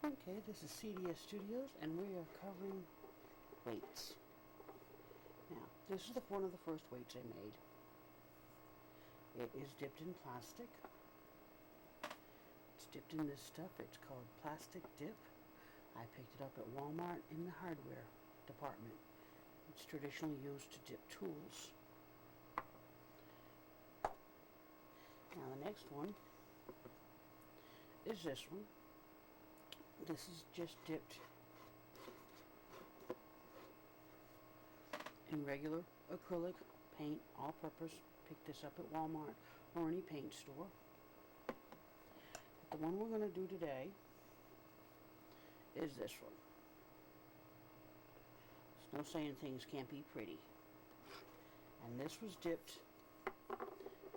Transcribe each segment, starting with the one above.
Okay, this is CDS Studios, and we are covering weights. Now, this is one of the first weights I made. It is dipped in plastic. It's dipped in this stuff. It's called plastic dip. I picked it up at Walmart in the hardware department. It's traditionally used to dip tools. Now, the next one is this one. This is just dipped in regular acrylic paint, all-purpose. Pick this up at Walmart or any paint store. But the one we're going to do today is this one. There's no saying things can't be pretty. And this was dipped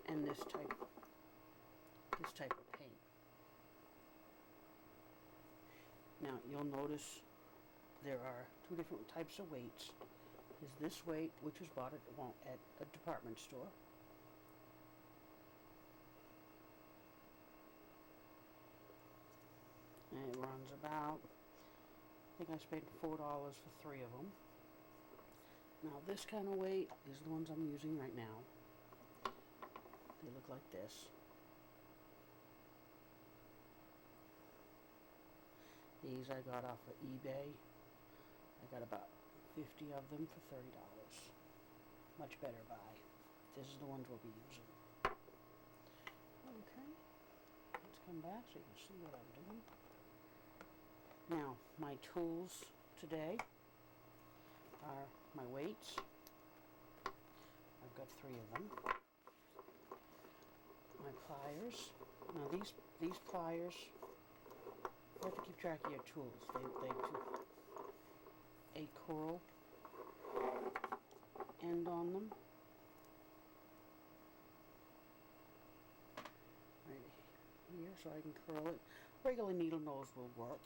in this type of paint. Now, you'll notice there are two different types of weights. There's this weight, which was bought at a department store. And it runs about, I think I paid $4 for 3 of them. Now, this kind of weight is the ones I'm using right now. They look like this. These I got off of eBay. I got about 50 of them for $30. Much better buy. This is the ones we'll be using. Okay. Let's come back so you can see what I'm doing. Now, my tools today are my weights. I've got 3 of them. My pliers. Now these pliers, you have to keep track of your tools. They do a curl end on them. Right here, so I can curl it. Regular needle nose will work.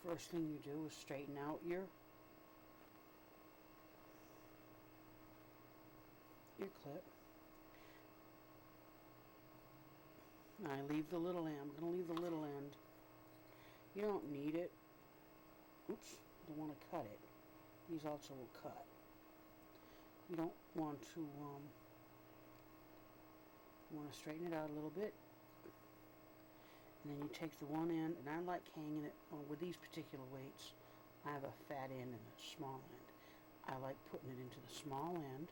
The first thing you do is straighten out your clip. I leave the little end. I'm going to leave the little end. You don't need it. Oops, don't want to cut it. These also will cut. You don't want to, you want to straighten it out a little bit. And then you take the one end, and I like hanging it, with these particular weights, I have a fat end and a small end. I like putting it into the small end,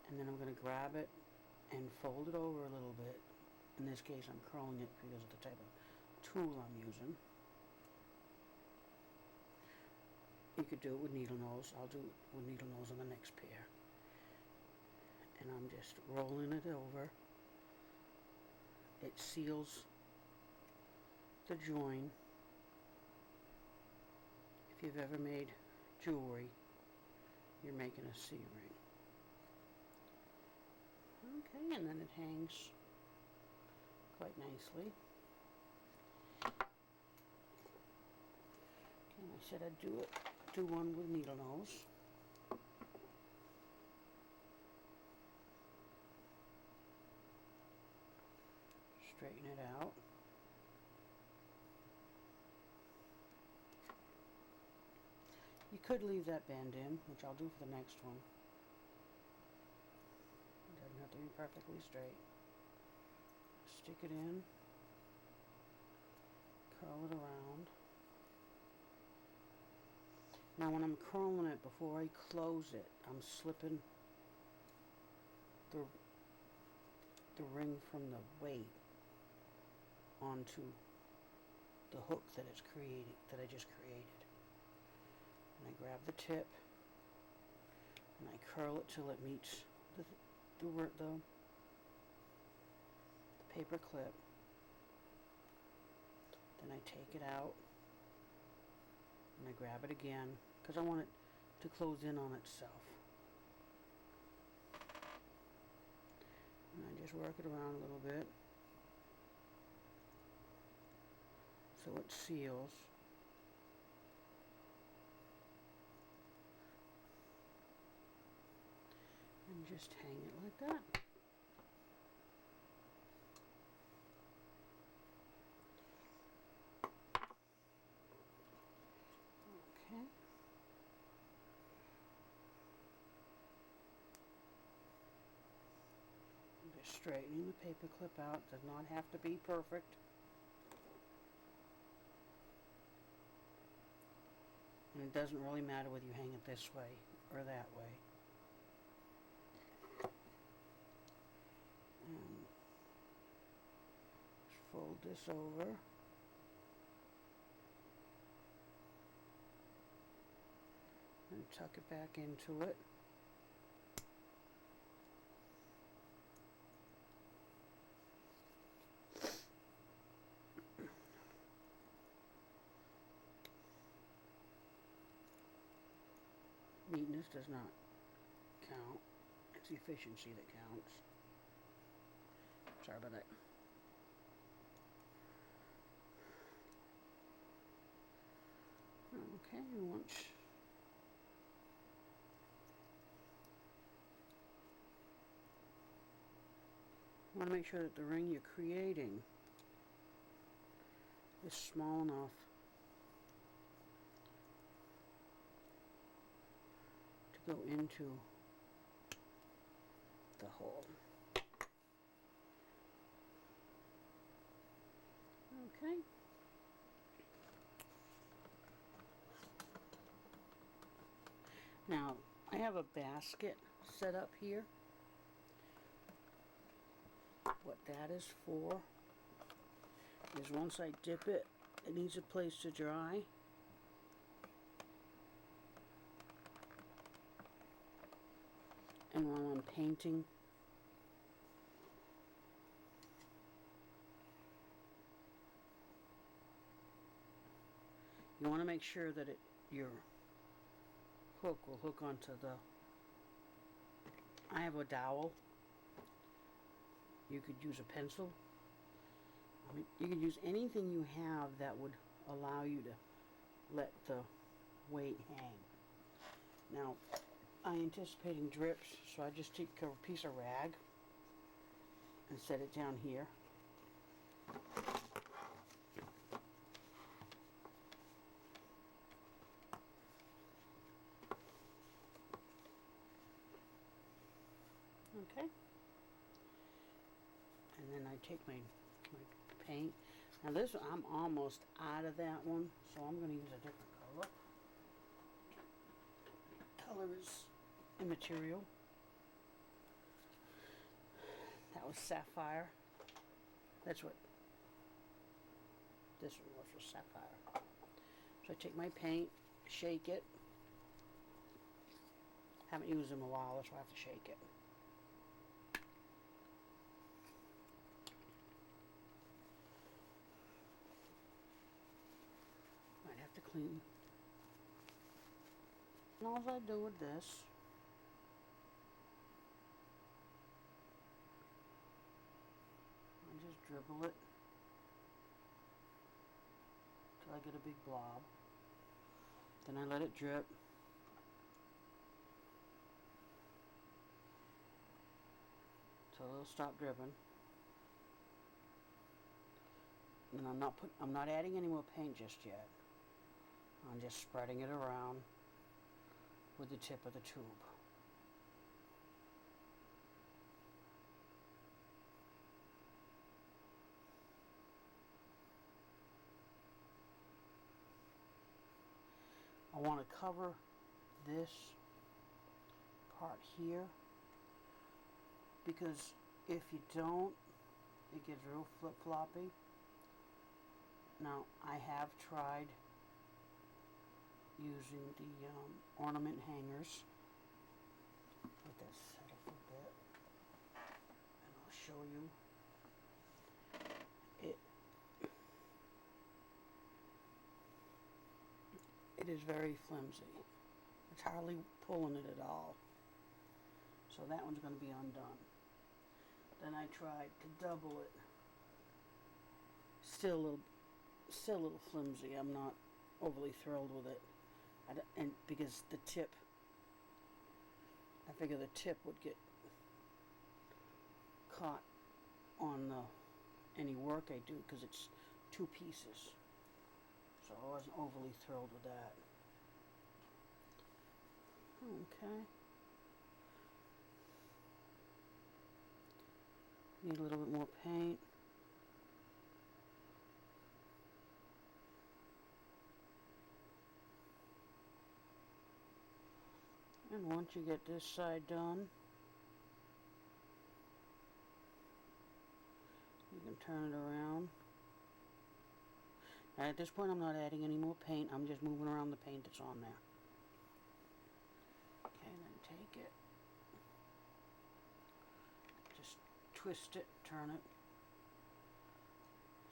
and then I'm going to grab it and fold it over a little bit. In this case, I'm curling it because of the type of tool I'm using. You could do it with needle nose. I'll do it with needle nose on the next pair. And I'm just rolling it over. It seals the join. If you've ever made jewelry, you're making a C-ring. Okay, and then it hangs quite nicely. Okay, I said I'd do one with needle nose. Straighten it out. You could leave that bend in, which I'll do for the next one. It doesn't have to be perfectly straight. Stick it in, curl it around. Now when I'm curling it, before I close it, I'm slipping the ring from the weight onto the hook that I just created. And I grab the tip and I curl it till it meets the paper clip. Then I take it out and I grab it again because I want it to close in on itself. And I just work it around a little bit so it seals. And just hang it like that. straightening the paper clip out. Does not have to be perfect. And it doesn't really matter whether you hang it this way or that way. And just fold this over. And tuck it back into it. Neatness does not count. It's efficiency that counts. Sorry about that. Okay, once you want to make sure that the ring you're creating is small enough to go into the hole. Okay. Now, I have a basket set up here. What that is for is once I dip it, it needs a place to dry. And while I'm painting, you want to make sure that your hook will hook onto the, I have a dowel. You could use a pencil. I mean, you could use anything you have that would allow you to let the weight hang. Now, I'm anticipating drips, so I just take a piece of rag and set it down here. Okay. And then I take my paint. Now this, I'm almost out of that one, so I'm going to use a different color. Color is immaterial. That was sapphire. That's what this one was, sapphire. So I take my paint, shake it. Haven't used them in a while, that's why I have to shake it. Might have to clean. And all I do with this, I just dribble it till I get a big blob. Then I let it drip. Till it'll stop dripping. And I'm not adding any more paint just yet. I'm just spreading it around with the tip of the tube. I want to cover this part here, because if you don't, it gets real flip-floppy. Now, I have tried using the ornament hangers. Let that settle for a bit, and I'll show you. It is very flimsy. It's hardly pulling it at all. So that one's going to be undone. Then I tried to double it. Still a little flimsy. I'm not overly thrilled with it. And because the tip, I figure the tip would get caught on any work I do, because it's two pieces. So I wasn't overly thrilled with that. Okay. Need a little bit more paint. And once you get this side done, you can turn it around. And at this point I'm not adding any more paint, I'm just moving around the paint that's on there. Okay, and then take it, just twist it, turn it,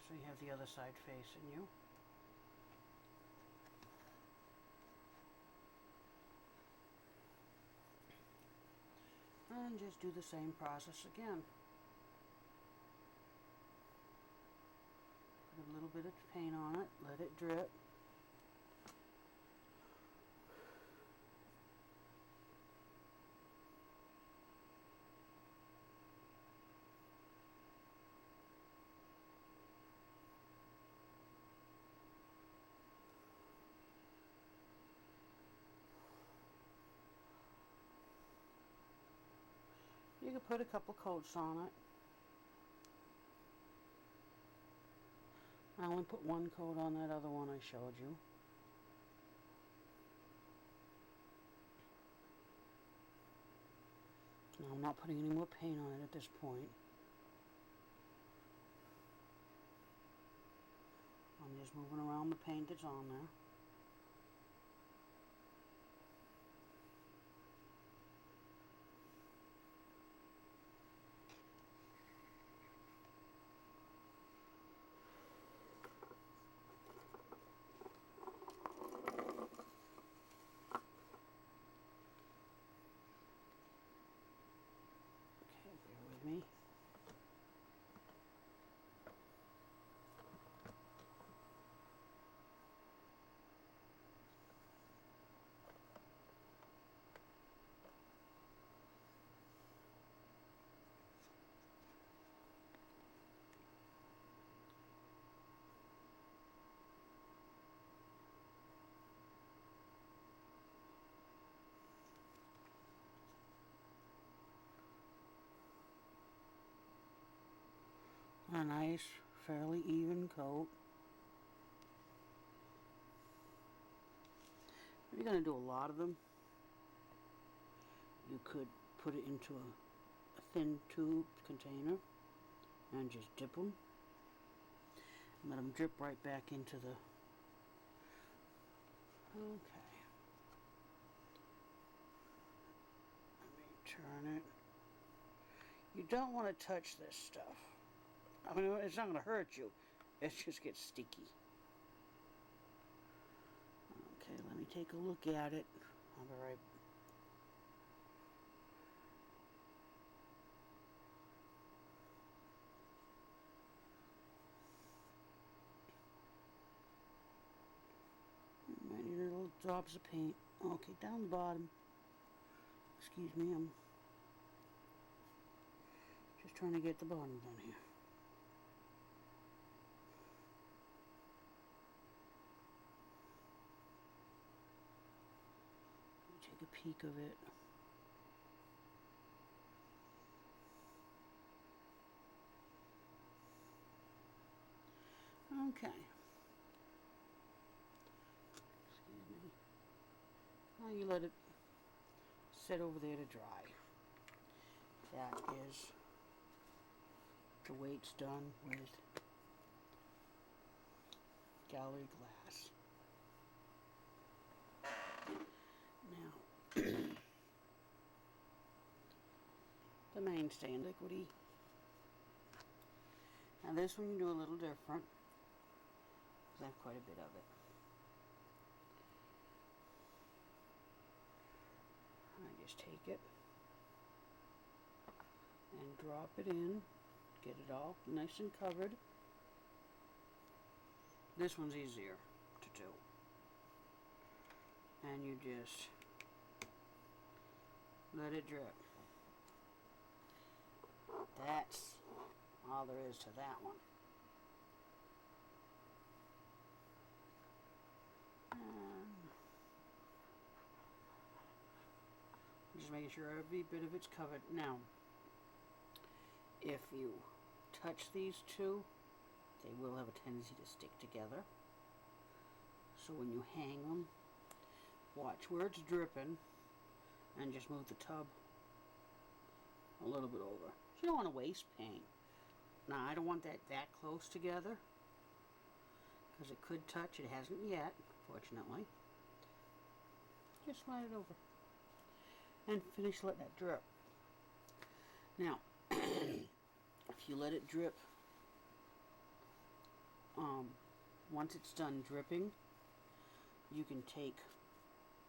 so you have the other side facing you. And just do the same process again. Put a little bit of paint on it, let it drip. You can put a couple coats on it. I only put one coat on that other one I showed you. Now I'm not putting any more paint on it at this point. I'm just moving around the paint that's on there. Me. A nice, fairly even coat. If you're going to do a lot of them, you could put it into a thin tube container and just dip them. And let them drip right back into the... Okay. Let me turn it. You don't want to touch this stuff. I mean, it's not going to hurt you. It just gets sticky. Okay, let me take a look at it. I'll be right. Might need little drops of paint. Okay, down the bottom. Excuse me, I'm just trying to get the bottom done here. Take a peek of it. Okay. Excuse me. Now you let it sit over there to dry. That is the weights done with gallery glass. Now, the mainstay in liquidy. Now this one you do a little different, because I have quite a bit of it. I just take it and drop it in, get it all nice and covered. This one's easier to do. And you just let it drip. That's all there is to that one. Just making sure every bit of it's covered. Now, If you touch these two, they will have a tendency to stick together. So when you hang them, watch where it's dripping and just move the tub a little bit over. You don't want to waste paint. Now I don't want that close together because it could touch. It hasn't yet, fortunately. Just slide it over and finish letting it drip. Now, if you let it drip, once it's done dripping, you can take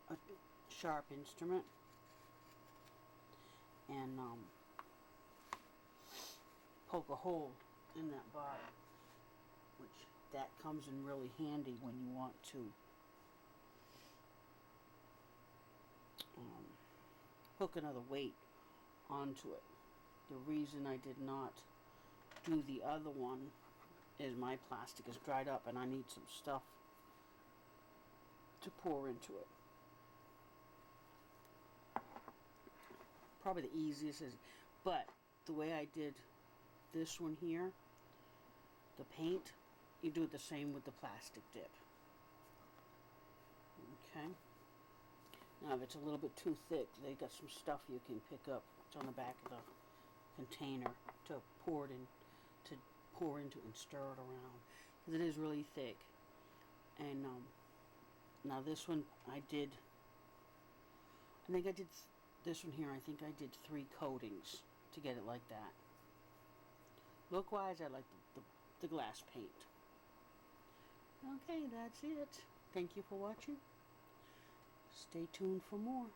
a sharp instrument and poke a hole in that bottom, which that comes in really handy when you want to hook another weight onto it. The reason I did not do the other one is my plastic is dried up and I need some stuff to pour into it. Probably the easiest is, but the way I did this one here, the paint, you do it the same with the plastic dip. Okay. Now if it's a little bit too thick, they got some stuff you can pick up. It's on the back of the container to pour into and stir it around, because it is really thick. And now this one I think I did this one here. I think I did 3 coatings to get it like that. Look wise, I like the glass paint. Okay, that's it. Thank you for watching. Stay tuned for more.